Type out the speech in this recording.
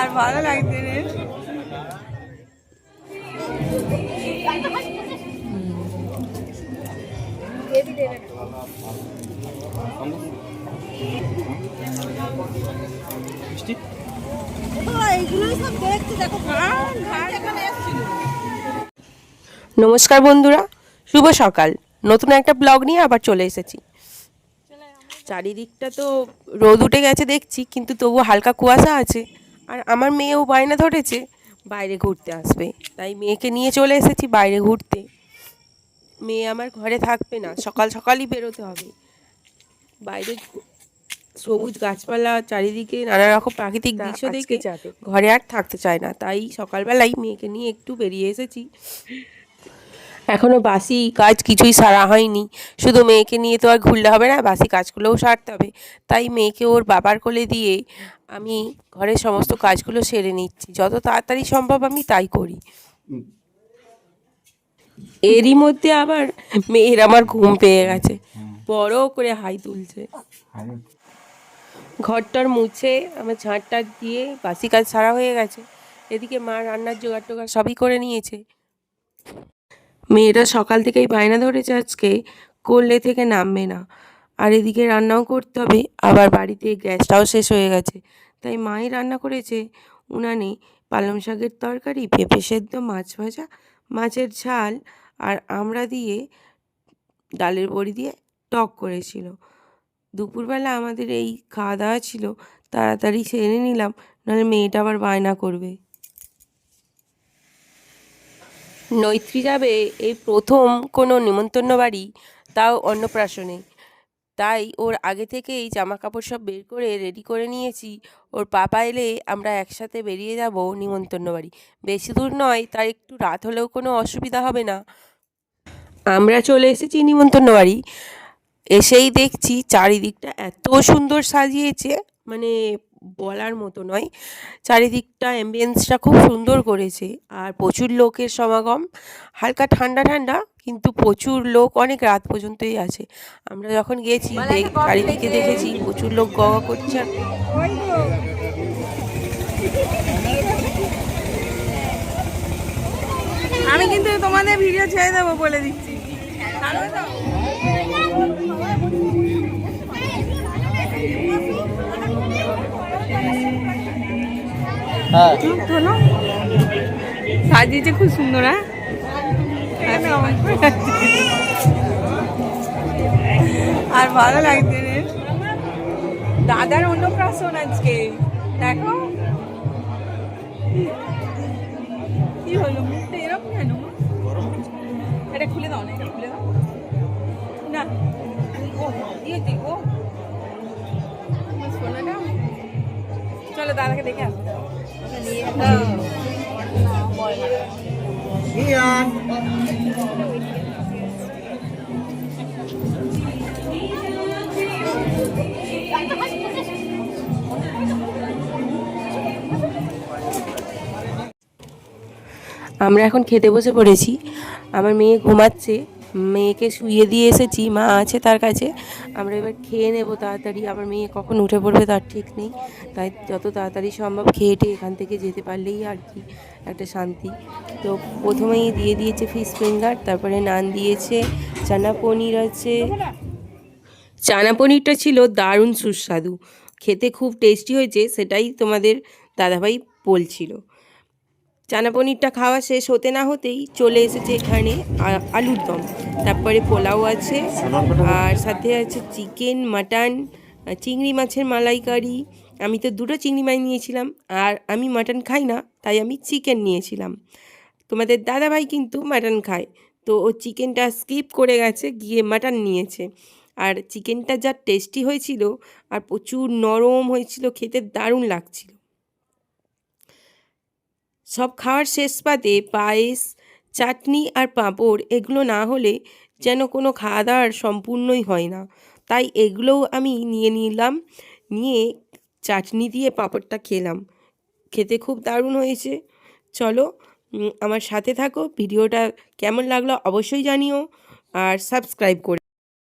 আর ভালো লাগছে রে। নমস্কার বন্ধুরা, শুভ সকাল। নতুন একটা ব্লগ নিয়ে আবার চলে এসেছি। চারিদিকটা তো রোদ উঠে গেছে দেখছি, কিন্তু তবু হালকা কুয়াশা আছে। আর আমার মেয়েও বায়না ধরেছে বাইরে ঘুরতে আসবে, তাই মেয়েকে নিয়ে চলে এসেছি বাইরে ঘুরতে। মেয়ে আমার ঘরে থাকবে না, সকাল সকালই বেরোতে হবে বাইরে। সবুজ গাছপালা, চারিদিকে নানা রকম প্রাকৃতিক দৃশ্য দেখে ঘরে আর থাকতে চায় না, তাই সকালবেলাই মেয়েকে নিয়ে একটু বেরিয়ে এসেছি। এখনও বাসি কাজ কিছুই সারা হয়নি, শুধু মেয়েকে নিয়ে তো আর ঘুরলে হবে না, বাসি কাজগুলোও সারতে হবে। তাই মেয়েকে ওর বাবার কোলে দিয়ে আমি ঘরের সমস্ত কাজগুলো সেরে নিচ্ছি, যত তাড়াতাড়ি সম্ভব আমি তাই করি। এরই মধ্যে আবার মেয়ের আমার ঘুম পেয়ে গেছে, বড় করে হাই তুলছে। ঘরটার মুছে আমার ঝাঁটটা দিয়ে বাসি কাজ সারা হয়ে গেছে। এদিকে মা রান্নার জোগাড় টোগাড় সবই করে নিয়েছে। মেয়েটা সকাল থেকেই বায়না ধরেছে আজকে কোলে থেকে নামবে না, আর এদিকে রান্নাও করতে হবে, আবার বাড়িতে গ্যাসটাও শেষ হয়ে গেছে। তাই মাই রান্না করেছে উনানে পালং শাকের তরকারি, পেঁপে সেদ্ধ, মাছ ভাজা, মাছের ঝাল, আর আমড়া দিয়ে ডালের বড়ি দিয়ে টক করেছিল। দুপুরবেলা আমাদের এই খাওয়া দাওয়া ছিল, তাড়াতাড়ি সেরে নিলাম, নাহলে মেয়েটা আবার বায়না করবে। নৈত্রী যাবে এই প্রথম কোনো নিমন্ত্রণ বাড়ি, তাও অন্নপ্রাশনে। তাই ওর আগে থেকেই জামা কাপড় সব বের করে রেডি করে নিয়েছি। ওর পাপা এলে আমরা একসাথে বেরিয়ে যাব নিমন্ত্রণ বাড়ি। বেশি দূর নয়, তার একটু রাত হলেও কোনো অসুবিধা হবে না। আমরা চলে এসেছি নিমন্ত্রণ বাড়ি। এসেই দেখছি চারিদিকটা এত সুন্দর সাজিয়েছে, মানে বলার মতো নয়। চারিদিকটা অ্যাম্বিয়েন্সটা খুব সুন্দর করেছে, আর প্রচুর লোকের সমাগম। হালকা ঠান্ডা ঠান্ডা, কিন্তু প্রচুর লোক, অনেক রাত পর্যন্তই আছে। আমরা যখন গেছি চারিদিকে দেখেছি প্রচুর লোক গগা করছে। আমি কিন্তু তোমাদের ভিডিও ছেড়ে দেবো বলে দিচ্ছি। সাজিয়েছে খুব সুন্দর। আর ভালো লাগছে রে। দাদার অন্নপ্রাশন আজকে, দেখো কি হলো, মুখটা এরকম কেন? এটা খুলে দাও না, এটা খুলে দাও না। ও দিয়েছি ও সোনাটা। চলো দাদাকে দেখে আসো। আমরা এখন খেতে বসে পড়েছি। আমার মেয়ে ঘুমাচ্ছে, মেয়েকে শুইয়ে দিয়ে এসেছি, মা আছে তার কাছে। আমরা এবার খেয়ে নেব তাড়াতাড়ি, আমার মেয়ে কখন উঠে পড়বে তার ঠিক নেই। তাই যত তাড়াতাড়ি সম্ভব খেয়ে এখান থেকে যেতে পারলেই আর কি একটা শান্তি। তো প্রথমেই দিয়ে দিয়েছে ফিশ ফিঙ্গার, তারপরে নান দিয়েছে, চানা পনির আছে। চানা পনিরটা ছিল দারুণ সুস্বাদু, খেতে খুব টেস্টি হয়েছে, সেটাই তোমাদের দাদাভাই বলছিল। চানা পনিরটা খাওয়া শেষ হতে না হতেই চলে এসেছে এখানে আলুর দম, তারপরে পোলাও আছে, আর সাথে আছে চিকেন, মাটন, চিংড়ি মাছের মালাইকারি। আমি তো দুটো চিংড়ি মাছ নিয়েছিলাম, আর আমি মাটন খাই না, তাই আমি চিকেন নিয়েছিলাম। তোমাদের দাদাভাই কিন্তু মাটন খায়, তো ও চিকেনটা স্কিপ করে গেছে, গিয়ে মাটন নিয়েছে। আর চিকেনটা যা টেস্টি হয়েছিল, আর প্রচুর নরম হয়েছিল, খেতে দারুণ লাগছিল। সব খাওয়ার শেষ পাতে পায়েস, চাটনি আর পাঁপড়, এগুলো না হলে যেন কোনো খাওয়া দাওয়ার সম্পূর্ণই হয় না। তাই এগুলোও আমি নিয়ে নিলাম, নিয়ে চাটনি দিয়ে পাঁপড়টা খেলাম। খেতে খুব দারুণ হয়েছে। চলো আমার সাথে থাকো, ভিডিওটা কেমন লাগলো অবশ্যই জানিও, আর সাবস্ক্রাইব করে